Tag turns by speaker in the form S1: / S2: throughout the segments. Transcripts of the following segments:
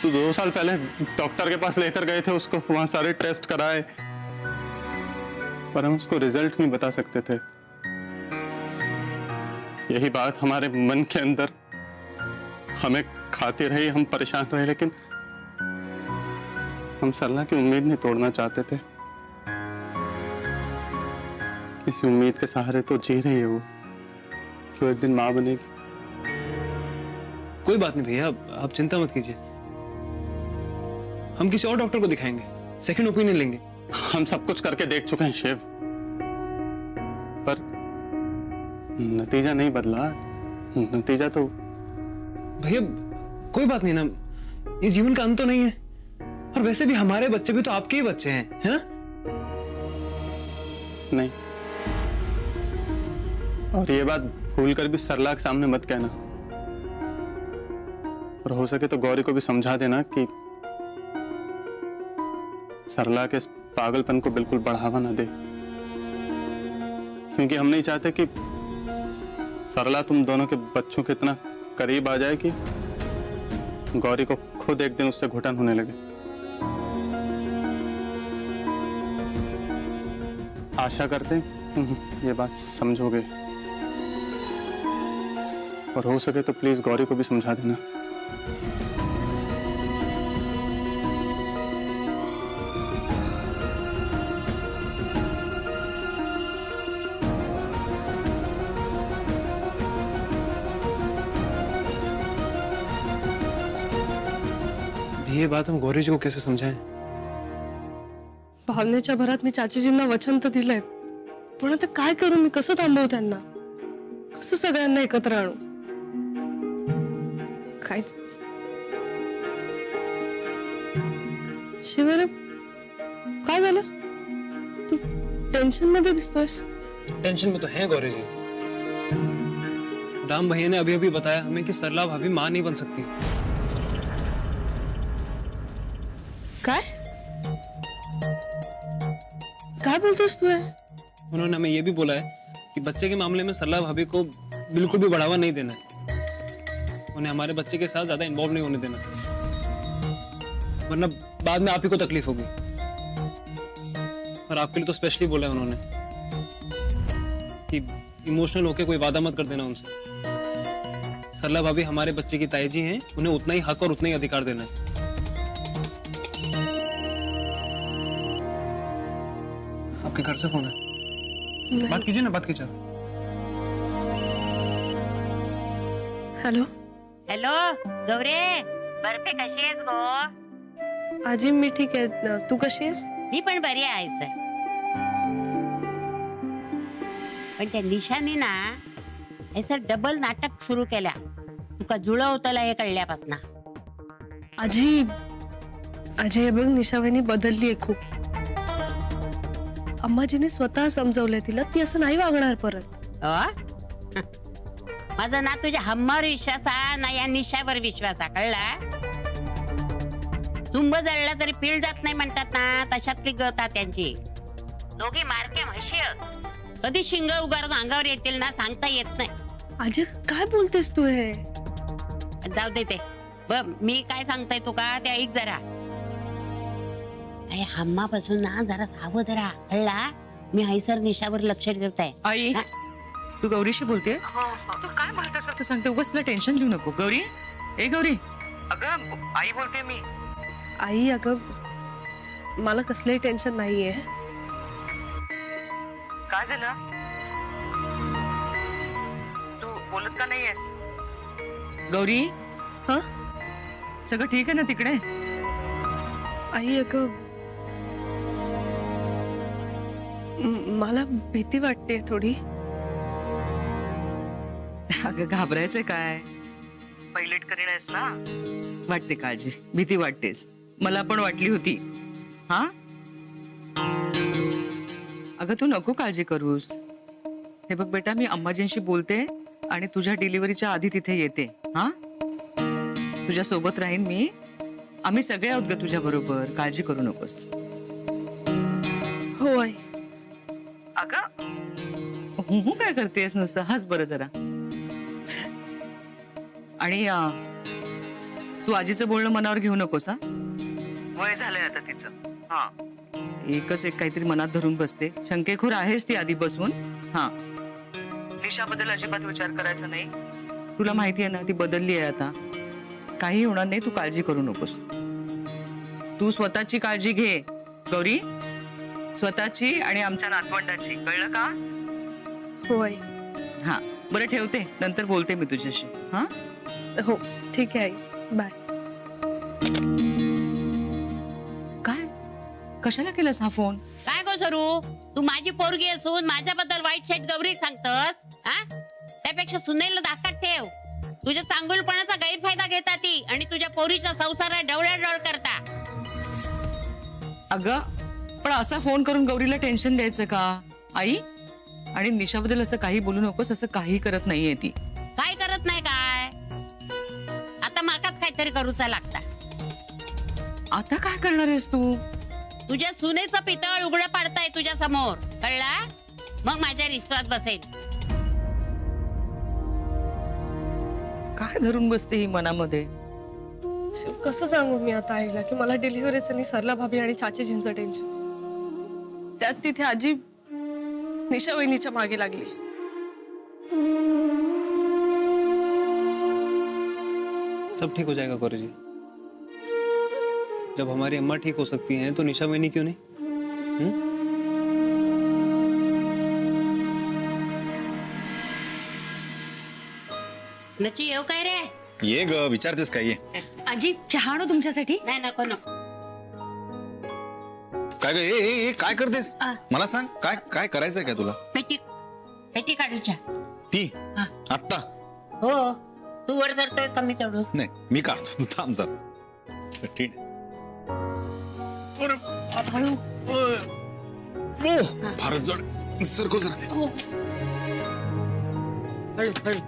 S1: तो 2 साल पहले डॉक्टर के पास लेकर गए थे उसको, वहां सारे टेस्ट कराए, पर हम उसको रिजल्ट नहीं बता सकते थे। यही बात हमारे मन के अंदर हमें खाती रही, हम परेशान रहे, लेकिन हम सरला की उम्मीद नहीं तोड़ना चाहते थे। इसी उम्मीद के सहारे तो जी रही है वो कि वो एक दिन मां बनेगी।
S2: कोई बात नहीं भैया, आप चिंता मत कीजिए, हम किसी और डॉक्टर को दिखाएंगे, सेकंड ओपिनियन लेंगे।
S1: हम सब कुछ करके देख चुके हैं शिव, पर नतीजा नहीं बदला। नतीजा तो
S2: भैया कोई बात नहीं ना, ये जीवन का अंत तो नहीं है, और वैसे भी हमारे बच्चे भी तो आपके ही बच्चे हैं, है ना?
S1: नहीं, और ये बात भूल कर भी सरला के सामने मत कहना, और हो सके तो गौरी को भी समझा देना कि सरला के इस पागलपन को बिल्कुल बढ़ावा ना दे, क्योंकि हम नहीं चाहते कि सरला तुम दोनों के बच्चों के इतना करीब आ जाए कि गौरी को खुद एक दिन उससे घुटन होने लगे। आशा करते हैं तुम ये बात समझोगे, और हो सके तो प्लीज गौरी को भी समझा देना।
S2: ये बात हम गौरी जी को कैसे समझाएं?
S3: भावनेच्या भरात मी चाचीजींना वचन तर दिलंय, पण आता काय करू मी? कसं थांबवू त्यांना? कसं सगळ्यांना एकत्र आणू? काहीच. शिवरे, काय झालं? तू टेंशन मध्ये दिसतोयस.
S2: टेंशन में तो है गौरी जी। राम भैया ने अभी अभी बताया हमें कि सरला भाभी मां नहीं बन सकती।
S3: काय काय बोलतोस तू?
S2: उन्होंने हमें यह भी बोला है कि बच्चे के मामले में सरला भाभी को बिल्कुल भी बढ़ावा नहीं देना है, उन्हें हमारे बच्चे के साथ ज्यादा इन्वॉल्व नहीं होने देना, वरना बाद में आप ही को तकलीफ होगी। और आपके लिए तो स्पेशली बोला है उन्होंने कि इमोशनल होके कोई वादा मत कर देना उनसे। सरला भाभी हमारे बच्चे की ताई जी हैं, उन्हें उतना ही हक और उतना ही अधिकार देना है। आपके घर से फोन है, बात कीजिए ना, बात कीजिए।
S3: हॅलो.
S4: हॅलो गौरे, बर्फे कशी आहेस गो?
S3: आजी मी ठीक आहे, तू कशी आहेस?
S4: मी पण बरी आहे सर. पण त्या निशाने ना असं डबल नाटक सुरू केल्या, तुका जुळवतला हे कळल्यापासून.
S3: आजी आजी हे बघ, निशावानी बदलली आहे खूप. अम्माजीने स्वतः समजवलंय तिला, ती असं नाही वागणार परत.
S4: माझा ना तुझ्या हम्मावर विश्वास आहे ना या निशावर विश्वास आहे, कळला? तुंब जळला तरी पीळ जात नाही म्हणतात ना, तशातली गता त्यांची. दोघी मारके म्हशी कधी शिंग उगारून अंगावर येतील ना सांगता येत नाही.
S3: आजी काय बोलतेस तू? हे
S4: जाऊ दे ते. मी काय सांगताय तुका ते ऐक जरा. हम्मापासून ना जरा सावध राहा, कळला? मी हैसर निशावर लक्ष ठेवताय.
S5: आई, तू गौरीशी बोलतेस? तू काय म्हणतेस सांगते, उगाच ना टेन्शन घेऊ नको. गौरी, ए गौरी. अगं आई बोलते मी.
S3: आई अगं, मला कसलंही टेन्शन नाहीये.
S5: काय झालं? तू बोलत का नाहीयेस? गौरी,
S3: हा
S5: सगळं ठीक आहे ना तिकडे?
S3: आई अगं, मला भीती वाटते थोडी.
S5: अगं घाबरायचं काय, पायलट करीनास ना, वाटते काळजी, भीती वाटतेस. मला पण वाटली होती. हा अगं तू नको काळजी करूस. हे बघ बेटा, मी अम्माजींशी बोलते आणि तुझ्या डिलिव्हरीच्या आधी तिथे येते. हा, तुझ्या सोबत राहीन मी. आम्ही सगळे आहोत ग तुझ्या बरोबर, काळजी करू नकोस.
S3: हो आई.
S5: अगं काय करतेस नुसतं, हस बरं जरा. आणि तू आजीचं बोलणं मनावर घेऊ नकोस हा. वय झालंय आता तिचं. हा, एकच एक काहीतरी मनात धरून बसते. शंकेखोर आहेस ती आधीपासून. हा, निशाबद्दल अजिबात विचार करायचा नाही. तुला माहिती आहे ना ती बदलली आहे आता. काही होणार नाही, तू काळजी करू नकोस. तू स्वतःची काळजी घे गौरी, स्वतःची आणि आमच्या नातवंडाची, कळलं का?
S3: हो आई.
S5: हा बरं ठेवते, नंतर बोलते मी तुझ्याशी. हा
S3: हो ठीक आहे आई. बाय.
S5: काय, कशाला केलास हा फोन?
S4: काय गो सरू, तू माझी पोरगी असून माझ्याबद्दल वाईट शेट गौरी सांगतस हा? त्यापेक्षा सुनेला धाकात ठेव. तुझ्या चांगुलपणाचा गैरफायदा घेता ती आणि तुझ्या पोरीच्या संसारात डवळाडवळ करता.
S5: अगं पण असा फोन करून गौरीला टेन्शन द्यायचं का आई? आणि निशाबद्दल असं काही बोलू नकोस, असं काही करत नाहीये ती.
S4: काय करत नाही काय? आता माकाच काहीतरी करूचा लागता.
S5: आता काय करणार आहेस तू?
S4: तुझ्या सुनेचं पितळ उघडं पाडताय तुझ्या समोर, कळला? मग माझ्या विश्वास बसेल.
S5: काय धरून बसते ही मनामध्ये?
S3: शिव, कसं सांगू मी आता आईला की मला डिलिव्हरीचं आणि सरला भाभी आणि चाचीजींचं टेन्शन. त्यात तिथे आजी निशा वहिनीच्या मागे लागली.
S2: सब ठीक हो जाएगा गौरी जी. जब हमारी अम्मा ठीक हो सकती हैं तो निशा वहिनी क्यों नहीं?
S4: नची येऊ काय रे?
S6: ये ग, विचारतेस काय? ये.
S7: आजी चहा आणू तुमच्यासाठी?
S4: नाही नको नको.
S6: काय ग, ए काय करतेस? मला सांग, काय काय करायचंय काय तुला?
S4: पेटी पेटी काढूच्या.
S6: ती
S4: हा.
S6: आत्ता?
S4: हो, तू वर चढतोयस का मी चढू?
S6: नाही, मी काढतो, तू थांब जरा. ठीक आहे.
S4: हळू.
S6: फारच जड, सरको जरा ते.
S4: हळू हळू.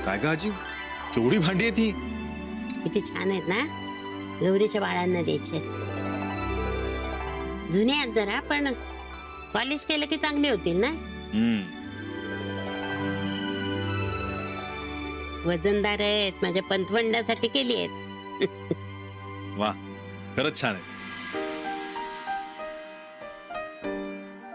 S6: काय ग आजी, केवढी भांडी आहे ती?
S4: किती छान आहेत ना, गौरीच्या बाळांना द्यायचे. जुने आहेत जरा, पण पॉलिश केलं की चांगली होतील ना. वजनदार आहेत, माझ्या पंतवंडासाठी केली आहेत.
S6: वा, खरंच छान आहे.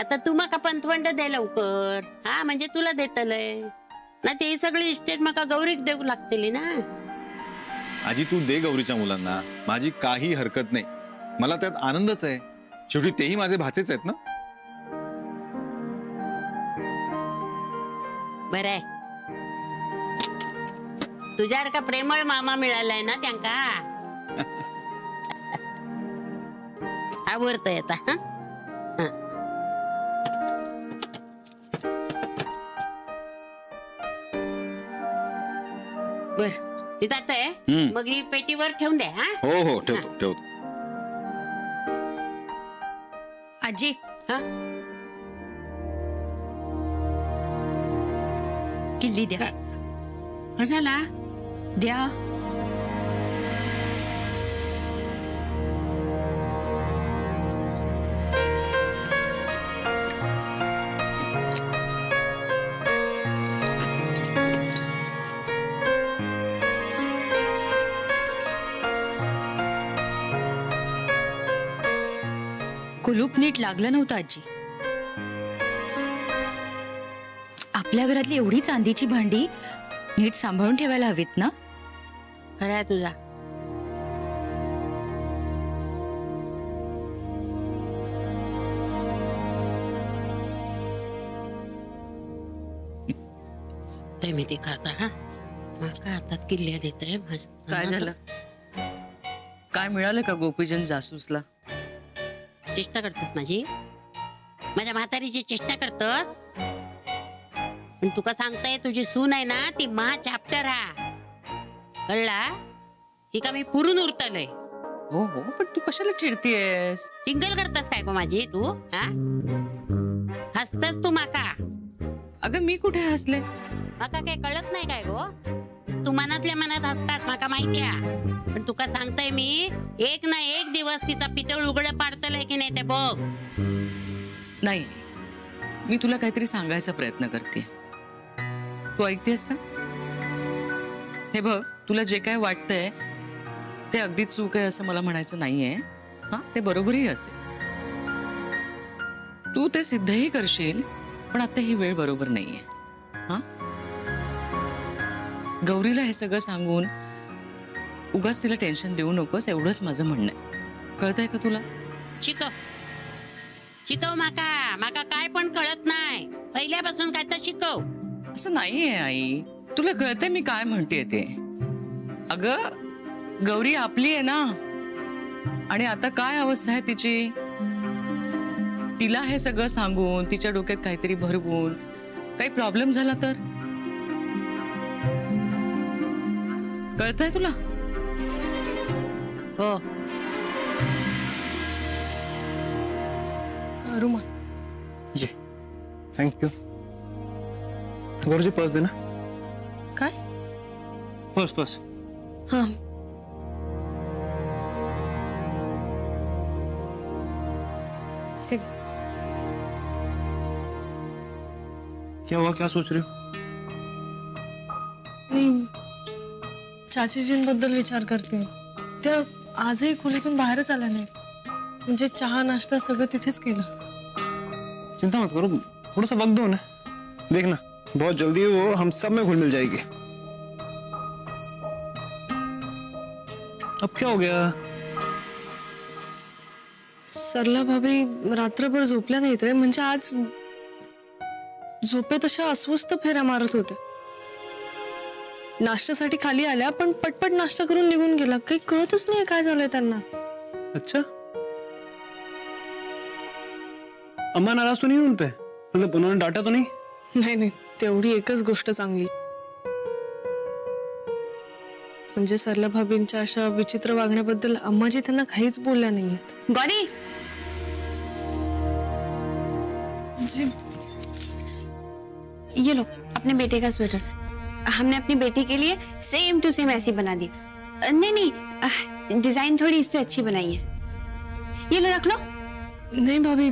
S4: आता तू मका पंतवंड दे लवकर. हा, म्हणजे तुला देतलंय ना, ते सगळी इस्टेट मका गौरीक देऊ लागतील ना.
S6: आजी तू दे गौरीच्या मुलांना, माझी काही हरकत नाही. मला त्यात आनंदच आहे. शेवटी तेही माझे भाचेच आहेत ना.
S4: बरंय, तुझ्यासारखा प्रेमळ मामा मिळालाय ना त्यांका. आवडतंय आता. हा? हा. बर, ती जातंय. मग ही पेटीवर ठेवून द्या. हा,
S6: हो हो, ठेवतो ठेवतो.
S7: आजी
S4: हा?
S7: किल्ली द्या.
S4: कशाला?
S7: द्या. कुलूप नीट लागलं नव्हतं आजी. आपल्या घरातली एवढी चांदीची भांडी नीट सांभाळून ठेवायला हवीत ना.
S4: खरं आहे तुझा. ते मी ते खाता. हा, माका हातात किल्ल्या देतय.
S5: काय झालं? काय मिळालं का गोपीचंद जासूसला?
S4: चेष्टा करतेस माझी? माझ्या म्हातारीची चेष्टा करतस? पण तुका सांगताय, तुझी सून आहे ना ती महा चॅप्टर हा, कळला? ही का मी पुरून उरतलय.
S5: हो हो, पण तू कशाला चिडतीयस?
S4: टिंगल करतास काय गो माझी तू? हा हसतास तू माका?
S5: अगं मी कुठे हसले?
S4: माका काय कळत नाही काय गो? तू मनातल्या मनात हसतात माका माहितीया, पण तुका सांगताय मी, एक ना एक दिवस तिचा पितळ उघड पाडतलंय की नाही ते बघ.
S5: नाही, मी तुला काहीतरी सांगायचा प्रयत्न करते. तू ऐकतेस का? हे बघ, तुला जे काय वाटतंय ते अगदी चूक आहे असं मला म्हणायचं नाहीये. हा, ते बरोबरही असेल. तू ते सिद्धही करशील, पण आता ही वेळ बरोबर नाहीये. हा, गौरीला हे सगळं सांगून उगाच तिला टेन्शन देऊ नकोस, एवढंच माझं म्हणणं आहे. कळतंय का तुला?
S4: शिकव शिकव माका, माका काय पण कळत नाही. पहिल्यापासून काय तर शिकव.
S5: असं नाहीये आई, तुला कळतंय मी काय म्हणतेय ते. अगं, गौरी आपली आहे ना, आणि आता काय अवस्था आहे तिची. तिला हे सगळं सांगून तिच्या डोक्यात काहीतरी भरवून काही प्रॉब्लेम झाला तर? कळतंय तुला?
S4: हो,
S3: रुमाल.
S2: जी थँक्यू. गौरी जी पर्स देना.
S3: काय?
S2: पर्स.
S3: हाँ. ठीक.
S2: क्या हुआ, क्या सोच रही हो?
S3: नाही, चाचीजींबद्दल विचार करते. त्या आजही खोलीतून बाहेरच आल्या नाही. म्हणजे चहा नाश्ता सगळं तिथेच केलं.
S2: चिंता मत करो, थोड़ा सा वक्त दो ना. देखना बहुत जल्दी वो हम सब में घुल मिल जाएगी. अब क्या हो गया?
S3: सरला भाभी रात्रभर झोपल्या नाहीत रे. म्हणजे आज झोपेत अशा अस्वस्थ फेऱ्या मारत होत्या. नाश्त्यासाठी खाली आल्या, पण पटपट नाश्ता करून निघून गेला. काही कळतच नाही काय झालंय त्यांना.
S2: अच्छा, अम्मा नाराज तो नहीं उन पे? मतलब उन्होंने डांटा तो नहीं?
S3: नाही, तेवढी एकच गोष्ट चांगली. म्हणजे सरला भाभींच्या अशा विचित्र वागण्याबद्दल अम्माजी त्यांना काहीच बोलल्या नाहीयेत.
S7: गौरी,
S3: जी,
S7: ये लो अपने बेटे का स्वेटर. हमने अपनी बेटी के लिए सेम टू सेम ऐसी बना दी. नहीं, डिजाइन थोड़ी इससे अच्छी बनाई है. ये लो, रख लो.
S3: नहीं भाभी,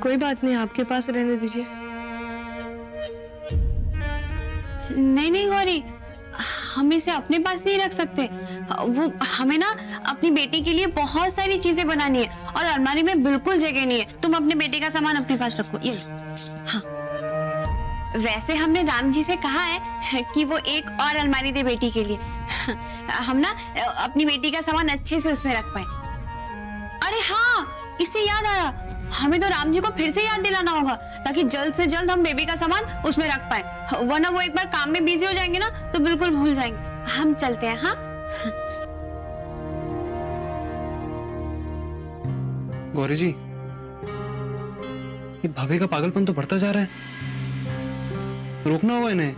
S3: कोई बात नहीं, आपके पास रहने दीजिए.
S7: नहीं गौरी, हम इसे अपने पास नहीं रख सकते. वो हमें ना अपनी बेटी के लिए बहुत सारी चीजें बनानी है और अलमारी में बिल्कुल जगह नहीं है. तुम अपने बेटे का सामान अपने पास रखो. ये हाँ, वैसे हमने राम जी से कहा है कि वो एक और अलमारी दे बेटी के लिए. हम ना अपनी बेटी का सामान अच्छे से उसमें रख पाए. अरे हाँ, इससे याद आया, हमें तो राम जी को फिर से याद दिलाना होगा ताकि जल्द से जल्द हम बेबी का सामान उसमें रख पाए. वरना वो एक बार काम में बिजी हो जाएंगे ना तो बिल्कुल भूल जाएंगे. हम चलते हैं. हाँ,
S2: गौरी जी, ये भाभी का पागलपन तो बढ़ता जा रहा है. रोकना होगा इन्हें.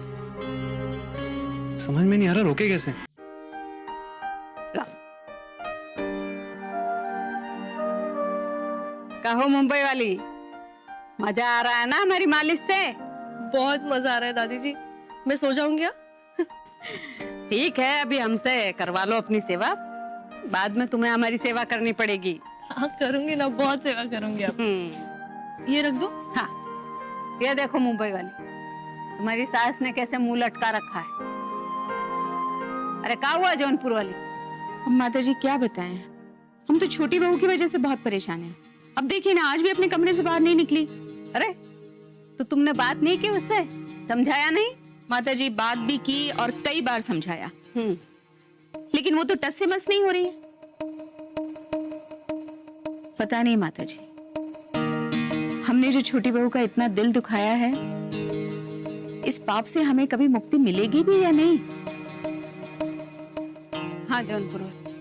S2: समझ में नहीं आ रहा रोके कैसे.
S8: कहो मुंबई वाली, मजा आ रहा है ना हमारी मालिश से?
S3: बहुत मजा आ रहा है दादी जी. मैं सो जाऊंगी.
S8: ठीक है, अभी हमसे करवा लो अपनी सेवा, बाद में तुम्हें हमारी सेवा करनी पड़ेगी.
S3: हाँ, करूंगी ना, बहुत सेवा करूंगी आप. ये रख दो.
S8: हाँ, ये देखो मुंबई वाली, तुम्हारी सास ने कैसे मुंह लटका रखा है. अरे क्या हुआ जौनपुर वाली?
S9: माता जी क्या बताएं, हम तो छोटी बहू की वजह से बहुत परेशान हैं. अब देखिए ना, आज भी अपने कमरे से बाहर नहीं निकली.
S8: अरे तो तुमने बात नहीं की उससे, समझाया नहीं?
S9: माता जी बात भी की और कई बार समझाया, लेकिन वो तो टस से मस नहीं हो रही है. पता नहीं माता जी, हमने जो छोटी बहू का इतना दिल दुखाया है, इस पाप से हमें कभी मुक्ति मिलेगी भी या नहीं.
S8: हाँ जौनपुर वाली,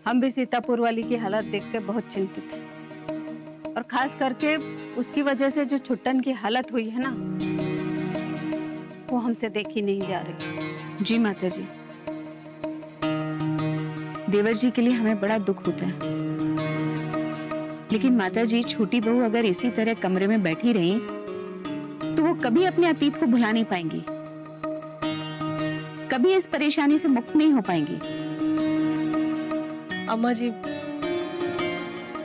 S8: हम भी सीतापुर वाली की हालत देख के बहुत चिंतित हैं, और खास करके उसकी वजह से जो छुट्टन की हालत हुई है ना, वो हमसे देखी नहीं जा रही.
S9: जी माता जी, देवर जी के लिए हमें बड़ा दुख होता है, लेकिन माता जी छोटी बहू अगर इसी तरह कमरे में बैठी रही तो वो कभी अपने अतीत को भुला नहीं पाएंगी, कभी इस परेशानी से मुक्त नहीं हो पाएंगी।
S3: अम्मा जी,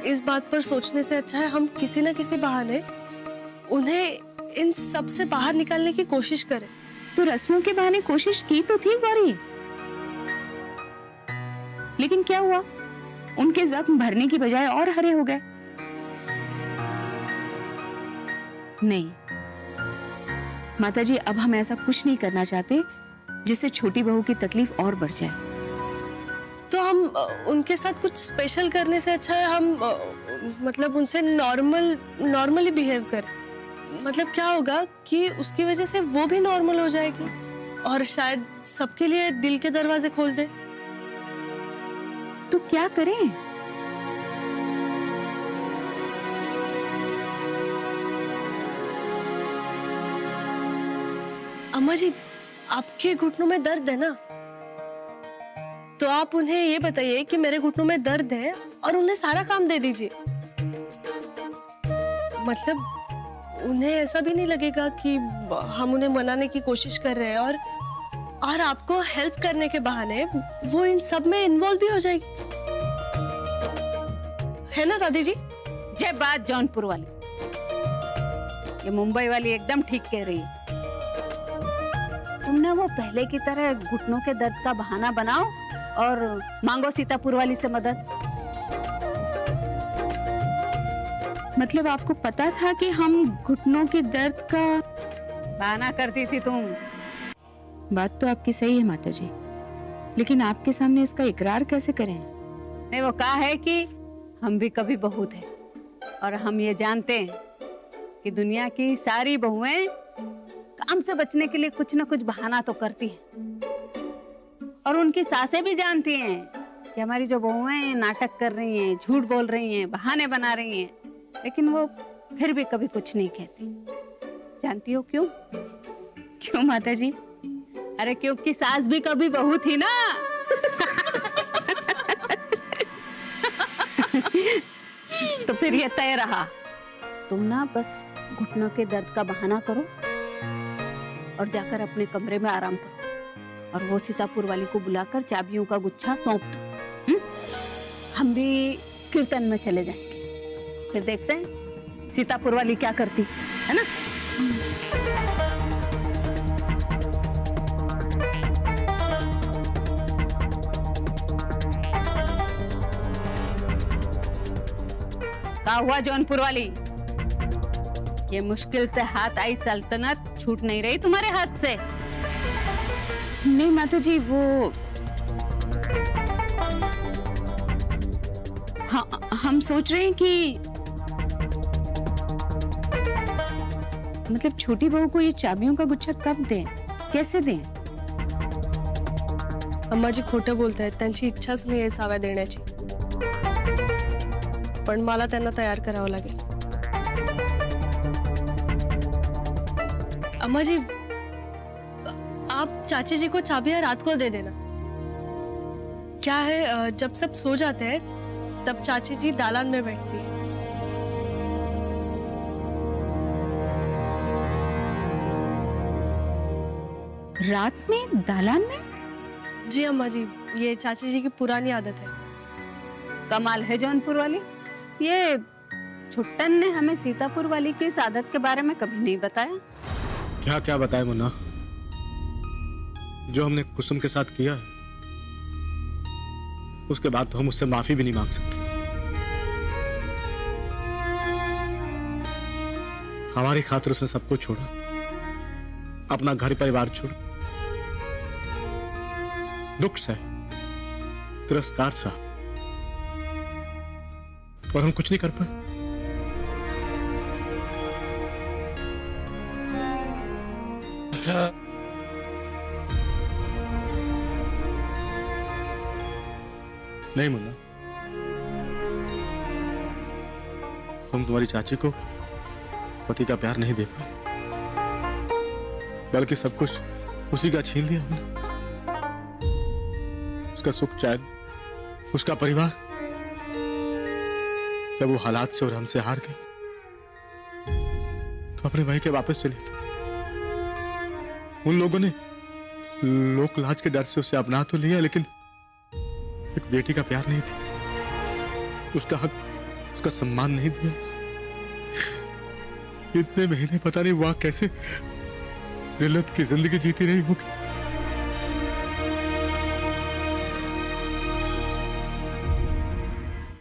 S3: इस बात पर सोचने से अच्छा है हम किसी न किसी बहाने उन्हें इन सब से बाहर निकालने की कोशिश करें।
S9: तो रस्मों के बहाने कोशिश की तो थी गौरी, लेकिन क्या हुआ? उनके जख्म भरने की बजाय और हरे हो गए। नहीं माताजी, अब हम ऐसा कुछ नहीं करना चाहते जिससे छोटी बहू की तकलीफ और बढ़ जाए।
S3: तो हम उनके साथ कुछ स्पेशल करने से अच्छा है हम मतलब उनसे नॉर्मली बिहेव करें। मतलब क्या होगा कि उसकी वजह से वो भी नॉर्मल हो जाएगी और शायद सबके लिए दिल के दरवाजे खोल दे।
S9: तो क्या करें?
S3: अम्मा जी, आपके घुटनों में दर्द है ना, तो आप उन्हें ये बताइए कि मेरे घुटनों में दर्द है और उन्हें सारा काम दे दीजिए। मतलब उन्हें ऐसा भी नहीं लगेगा कि हम उन्हें मनाने की कोशिश कर रहे हैं और आपको हेल्प करने के बहाने वो इन सब में इन्वॉल्व भी हो जाएगी, है ना दादी जी?
S8: जय बात जौनपुर वाली, ये मुंबई वाली एकदम ठीक कह रही है। तुम ना वो पहले की तरह घुटनों के दर्द का बहाना बनाओ और मांगो सीतापुर वाली से मदद।
S9: मतलब आपको पता था कि हम घुटनों के दर्द का
S8: बहाना करती थी तुम।
S9: बात तो आपकी सही है माता जी, लेकिन आपके सामने इसका इकरार कैसे करें?
S8: नहीं, वो कहा है कि हम भी कभी बहू थे और हम ये जानते हैं कि दुनिया की सारी बहुएं काम से बचने के लिए कुछ ना कुछ बहाना तो करती हैं, और उनकी सासें भी जानती हैं कि हमारी जो बहुएं हैं नाटक कर रही हैं, झूठ बोल रही हैं, बहाने बना रही हैं, लेकिन वो फिर भी कभी कुछ नहीं कहती। जानती हो क्यों?
S9: क्यों माता जी?
S8: अरे क्योंकि सास भी कभी बहू थी ना। तो फिर ये तय रहा, तुम ना बस घुटनों के दर्द का बहाना करो और जाकर अपने कमरे में आराम करो और वो सीतापुर वाली को बुलाकर चाबियों का गुच्छा सौंप दो। हम भी कीर्तन में चले जाएंगे, फिर देखते हैं सीतापुर वाली क्या करती है ना। क्या हुआ जौनपुर वाली? ये मुश्किल से हाथ आई सल्तनत छूट नहीं रही तुम्हारे हाथ से।
S9: नहीं माता जी, वो हम सोच रहे हैं कि मतलब छोटी बहू को ये चाबियों का गुच्छा कब दें, कैसे दें?
S3: अम्मा जी खोटं बोलतायत, त्यांची इच्छाच नाही आहे साव्या देण्याची, पण मला त्यांना तयार करावं लागेल। अम्मा जी, आप चाची जी को चाबियां रात को दे देना। क्या है जब सब सो जाते हैं तब चाची जी दालान में बैठती है।
S9: रात में दालान में?
S3: जी अम्मा जी, ये चाची जी की पुरानी आदत है।
S8: कमाल है जौनपुर वाली, ये छुट्टन ने हमें सीतापुर वाली की इस आदत के बारे में कभी नहीं बताया।
S10: क्या क्या बताए मुन्ना, जो हमने कुसुम के साथ किया है उसके बाद तो हम उससे माफी भी नहीं मांग सकते। हमारी खातिर उसने सब कुछ छोड़ा, अपना घर परिवार छोड़ा, दुख सह, तिरस्कार सा, और हम कुछ नहीं कर पाए।
S2: अच्छा,
S10: नहीं मुन्ना, तुम तुम्हारी चाची को पति का प्यार नहीं दे पाए, बल्कि सब कुछ उसी का छीन लिया हमने। उसका सुख चैन उसका परिवार जब वो हालात से और हमसे हार गई तो अपने भाई के वापस चली गई। उन लोगों ने लोक लाज के डर से उसे अपना तो लिया, लेकिन एक बेटी का प्यार नहीं दिया, उसका हक, उसका सम्मान नहीं दिया। इतने महीने पता नहीं वहां कैसे जिल्लत की जिंदगी जीती रही होगी।